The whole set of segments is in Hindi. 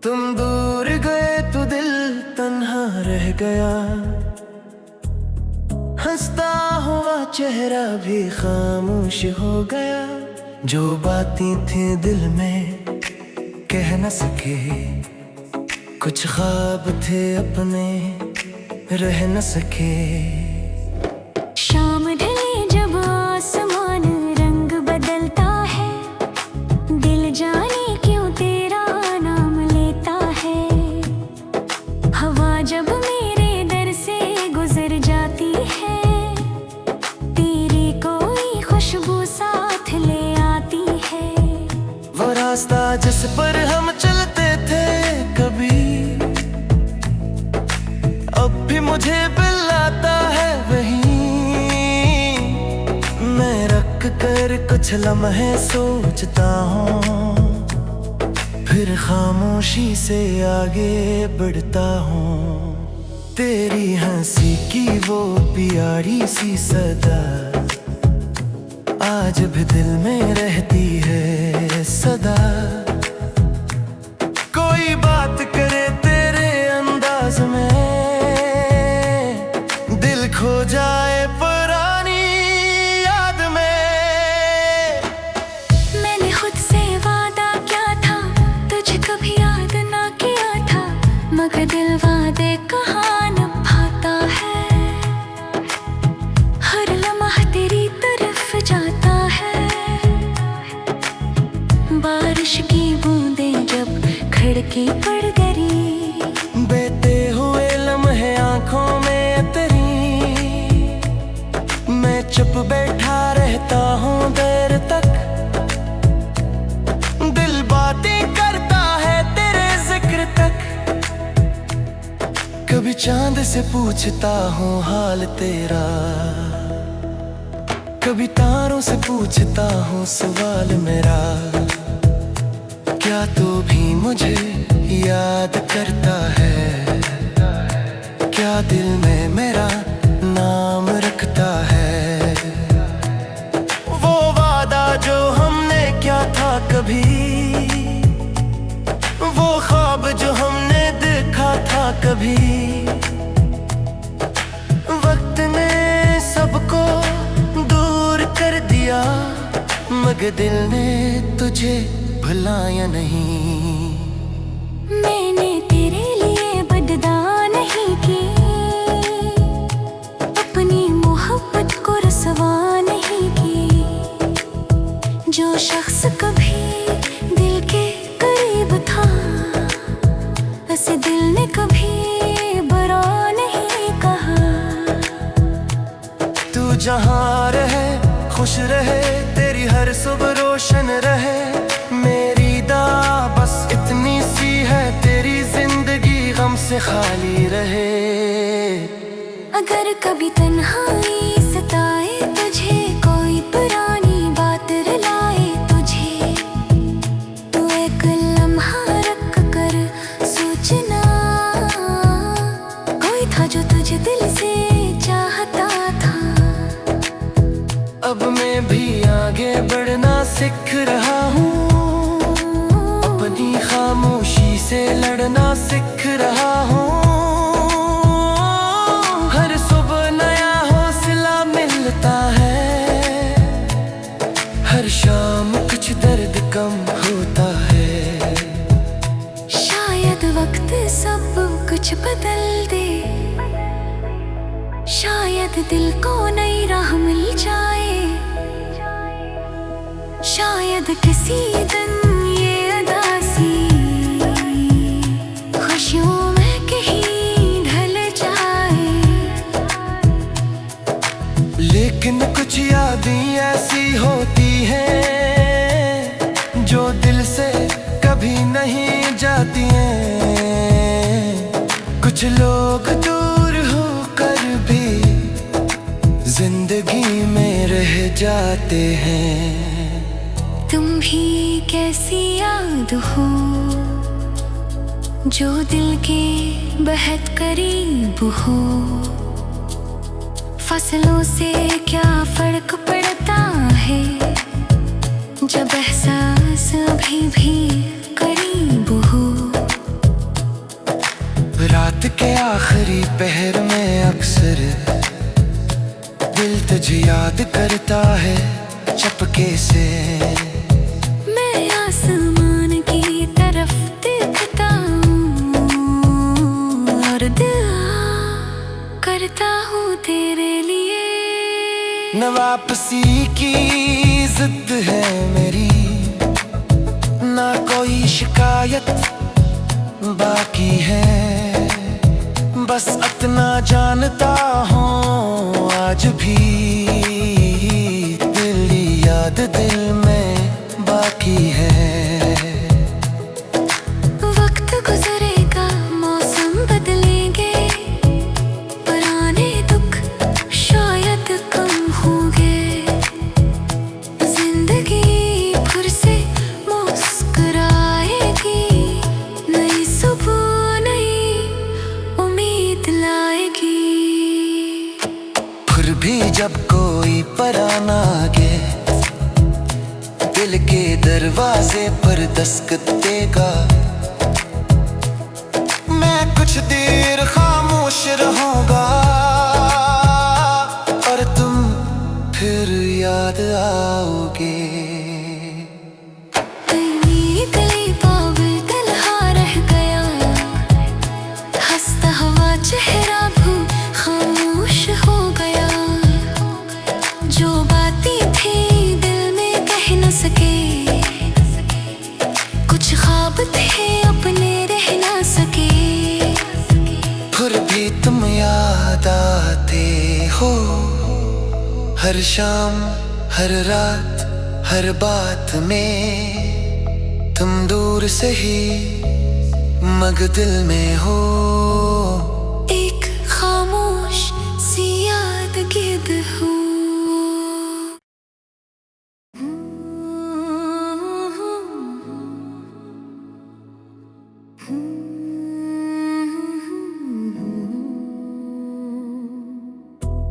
तुम दूर गए तो दिल तन्हा रह गया, हंसता हुआ चेहरा भी खामोश हो गया। जो बातें थी दिल में कह न सके, कुछ ख्वाब थे अपने रह न सके। शाम ढले जब आसमान रंग बदलता है, दिल जाने क्यों तेरा नाम लेता है। हवा जब मेरे दर से गुजर जाती है, तेरी कोई खुशबू साथ ले आती है। वो रास्ता जिस पर हम चलते थे कभी, अब भी मुझे बुलाता है वहीं। मैं रख कर कुछ लम्हे सोचता हूँ, फिर खामोशी से आगे बढ़ता हूँ। तेरी हंसी की वो प्यारी सी सदा आज भी दिल में रहती है सदा। कोई बात करे तेरे अंदाज में, दिल खो जाए पुरानी याद में। मैंने खुद से वादा किया था, तुझे कभी याद ना किया था, मगर दिल वादे कहाँ निभाता है। हर लम्हा तेरी तरफ जाता है, बारिश की बूंदें जब खिड़की पर गिरी, बहते हुए लम्हे आंखों में तेरी, मैं चुप बैठा रहता हूँ देर तक। दिल बातें करता है तेरे जिक्र तक, कभी चांद से पूछता हूँ हाल तेरा, कभी तारों से पूछता हूँ सवाल मेरा। क्या तू भी मुझे याद करता है, क्या दिल में मेरा नाम रखता है। वो वादा जो हमने किया था कभी, वो ख्वाब जो हमने देखा था कभी, वक्त ने सबको दूर कर दिया, मगर दिल ने तुझे भुलाया नहीं। मैंने तेरे लिए बददा नहीं की, अपनी मोहब्बत को रसवा नहीं की। जो शख्स कभी दिल के करीब था, ऐसे दिल ने कभी बुरा नहीं कहा। तू जहाँ रहे खुश रहे, तेरी हर सुबह रोशन रहे। मेरी दुआ बस इतनी सी है, तेरी जिंदगी गम से खाली रहे। अगर कभी तन्हाई सताए तुझे, कोई पुरानी बात रुलाए तुझे, तो एक लम्हा रख कर सोचना, कोई था जो तुझे दिल से चाहता था। अब मैं भी आगे बढ़ना सीख रहा हूँ, अपनी खामोशी से लड़ना सीख रहा हूँ। हर सुबह नया हौसला मिलता है, हर शाम कुछ दर्द कम होता है। शायद वक्त सब कुछ बदल दे, शायद दिल को नई राह मिल जाए। शायद किसी दिन ये अदासी खुशियों में कहीं ढल जाए। लेकिन कुछ यादें ऐसी होती हैं जो दिल से कभी नहीं जाती हैं। कुछ लोग दूर होकर भी जिंदगी में रह जाते हैं। तुम भी कैसी याद हो जो दिल के बेहद करीब हो। फसलों से क्या फर्क पड़ता है जब एहसास अभी भी किसी की जिद है मेरी, ना कोई शिकायत बाकी है। बस इतना जानता हूँ आज भी तेरी याद दिल में बाकी है। वक्त गुजरेगा, मौसम बदलेंगे, पुराने दुख शायद कम होंगे। जिंदगी फिर से मुस्कुराएगी, नई सुबह नई उम्मीद लाएगी। फिर भी जब कोई पराना आगे दिल के दरवाजे पर दस्तक देगा, मैं कुछ देर खामोश रहूंगा और तुम फिर याद आओगे। गली गली बाबुल तन्हा रह गया, हंसता हुआ चेहरा भी खामोश हो गया। जो बातें थी दिल में कह न सके, कुछ ख्वाब थे अपने रह न सके। फिर भी तुम याद आते हो, हर शाम हर रात हर बात में। तुम दूर से ही मगर दिल में हो, एक खामोश सी याद गिद हो।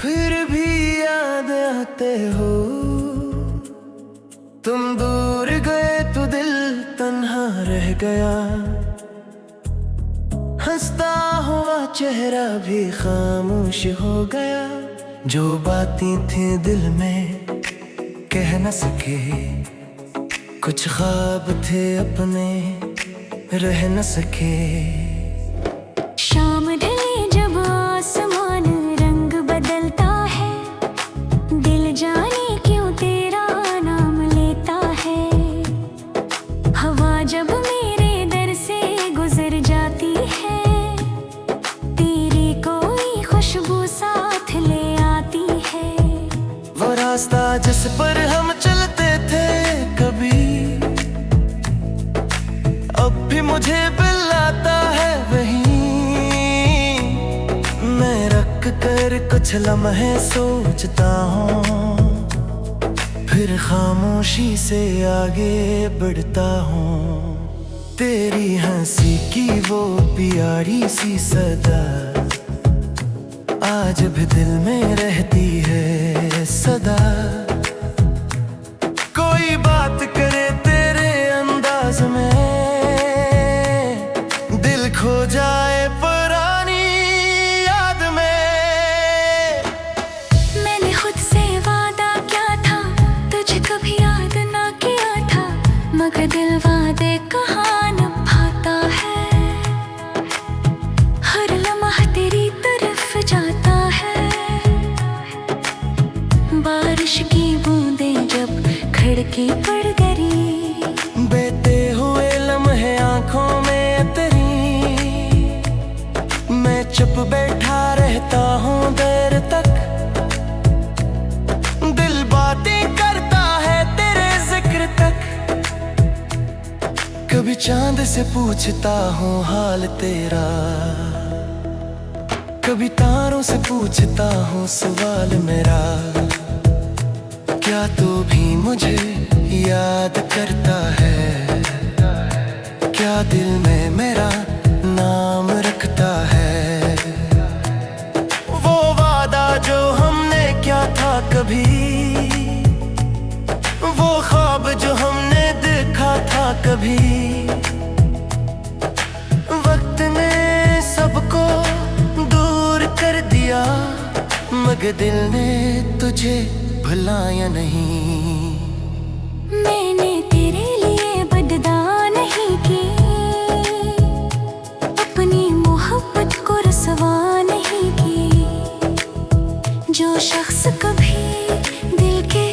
फिर भी याद आते हो, तुम दूर गए तो दिल तन्हा रह गया। हंसता हुआ चेहरा भी खामोश हो गया। जो बातें थी दिल में कह न सके, कुछ ख्वाब थे अपने रह न सके। शाम ढले जब आसमान रंग बदलता है, दिल जाने क्यों तेरा नाम लेता है। हवा जब मेरे दर से गुजर जाती है, तेरी कोई खुशबू साथ ले आती है। वो रास्ता जिस पर हम चलते थे कभी, अब भी मुझे बुलाता है वही। मैं रख कर कुछ लम्हे सोचता हूँ, फिर खामोशी से आगे बढ़ता हूँ। तेरी हंसी की वो प्यारी सी सदा आज भी दिल में रहती है सदा। कोई बात करे तेरे अंदाज में, दिल खो जाए पुरानी याद में। मैंने खुद से वादा क्या था, तुझे कभी याद ना किया था, मगर दिल वादे कहाँ निभाता है। हर लम्हा तेरी तरफ जाता है। बारिश की बूंदें जब खिड़की पर गिरी, बेते हुए लम्हे आंखों में तेरी। मैं चुप बैठा रहता हूँ देर तक, दिल बातें करता है तेरे जिक्र तक। कभी चांद से पूछता हूँ हाल तेरा, कभी तारों से पूछता हूँ सवाल मेरा। क्या तू भी मुझे याद करता है, क्या दिल में मेरा नाम रखता है। वो वादा जो हमने क्या था कभी, वो ख्वाब जो हमने देखा था कभी। वक्त ने सबको दूर कर दिया, मगर दिल ने तुझे भुलाया नहीं। मैंने तेरे लिए बददा नहीं की, अपनी मोहब्बत को रसवा नहीं की। जो शख्स कभी दिल के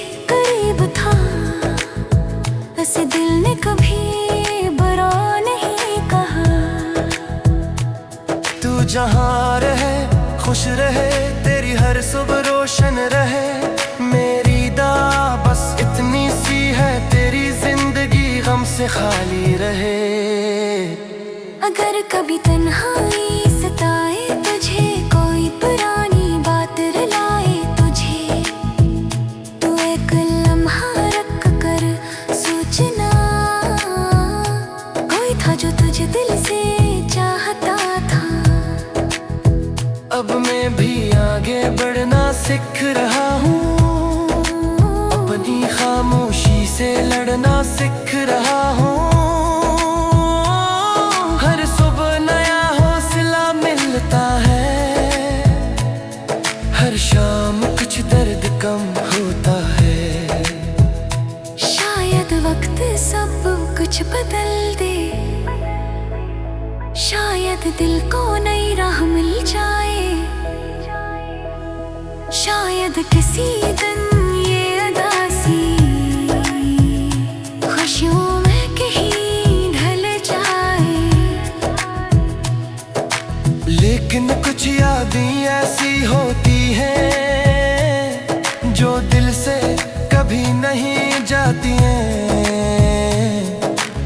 जहाँ रहे खुश रहे, तेरी हर सुबह रोशन रहे। मेरी दुआ बस इतनी सी है, तेरी जिंदगी गम से खाली रहे। अगर कभी तन्हाई सताए तुझे, कोई पुरानी बात रुलाए तुझे, तो एक लम्हा रख कर सोचना, कोई था जो तुझे दिल से चाहता था। अब मैं भी आगे बढ़ना सीख रहा हूँ, अपनी खामोशी से लड़ना सीख रहा हूँ। हर सुबह नया हौसला मिलता है, हर शाम कुछ दर्द कम होता है। शायद वक्त सब कुछ बदल दे, शायद दिल को नई राह मिल जाए, शायद किसी दिन ये अदासी खुशियों में कहीं ढल जाए। लेकिन कुछ यादें ऐसी होती हैं जो दिल से कभी नहीं जाती हैं।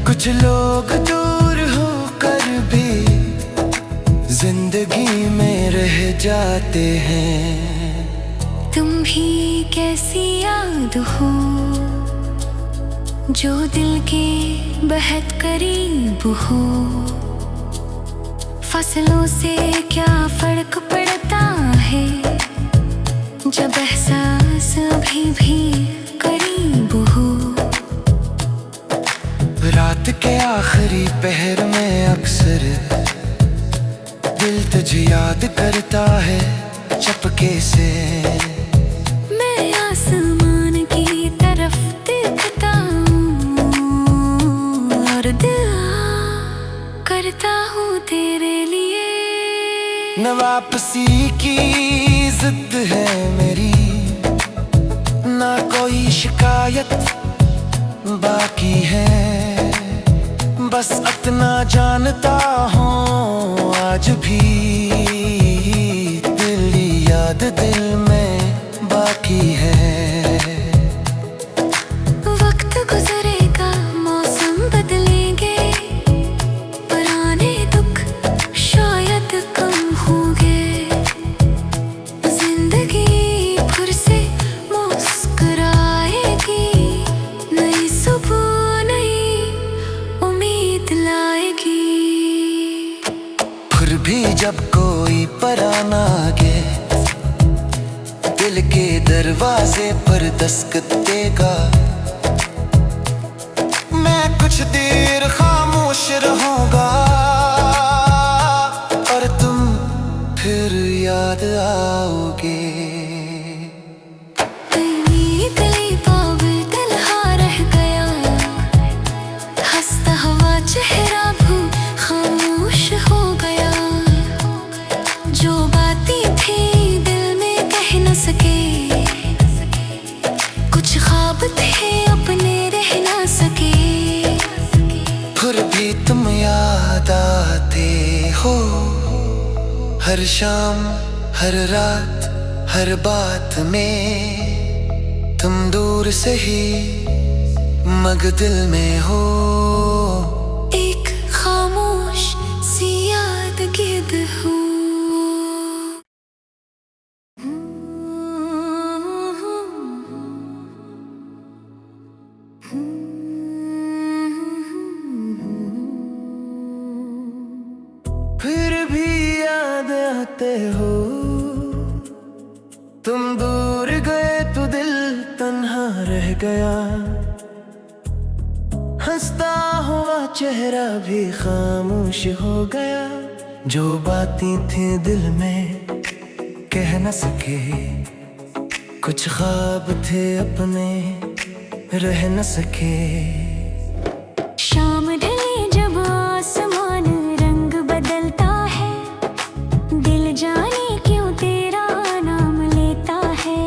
कुछ लोग दूर होकर भी जिंदगी में रह जाते हैं। तुम भी कैसी याद हो जो दिल के बेहद करीब हो। फसलों से क्या फर्क पड़ता है जब एहसास अभी भी करीब हो। रात के आखिरी पहर में अक्सर दिल तुझे याद करता है चपके से। मैं आसमान की तरफ देखता हूँ और दुआ करता हूँ तेरे लिए। न वापसी की जिद है मेरी, ना कोई शिकायत बाकी है। बस इतना जानता हूँ आज भी तेरी याद दिल में बाकी है। वक्त गुजरेगा, मौसम बदलेंगे, पुराने दुख शायद कम होंगे। जिंदगी फिर से मुस्कुराएगी, नई सुबह नई उम्मीद लाएगी। फिर भी जब कोई पराना आगे दिल के दरवाजे पर दस्तक देगा, मैं कुछ देर खामोश रहूंगा और तुम फिर याद आओगे। गली पागल तन्हा रह गया, हंसता हुआ चेहरा भी खामोश हो गया। जो बातें थी दिल में कह न सके, कुछ ख्वाब थे अपने रह न सके। फिर भी तुम याद आते हो, हर शाम हर रात हर बात में। तुम दूर से ही मगर दिल में हो। एक खामोश सी याद गिर्द हो। फिर भी याद आते हो, तुम दूर गए तो दिल तन्हा रह गया। हंसता हुआ चेहरा भी खामोश हो गया। जो बातें थी दिल में कह न सके, कुछ ख्वाब थे अपने रह न सके। शाम ढले जब आसमान रंग बदलता है, दिल जाने क्यों तेरा नाम लेता है।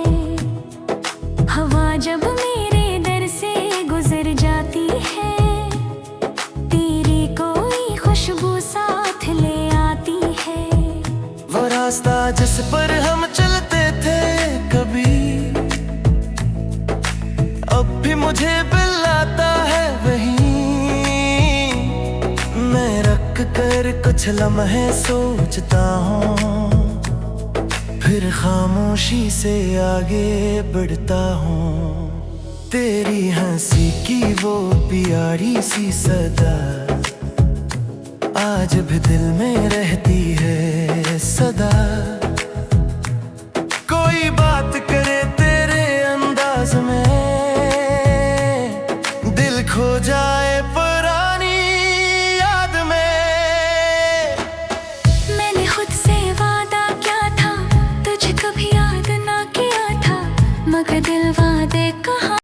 हवा जब मेरे दर से गुजर जाती है, तेरी कोई खुशबू साथ ले आती है। जिस पर हम चलते थे कभी, अब भी मुझे बिल आता है वही। मैं रख कर कुछ लम्हे सोचता हूँ, फिर खामोशी से आगे बढ़ता हूँ। तेरी हंसी की वो प्यारी सी सदा आज भी दिल में रहती है सदा।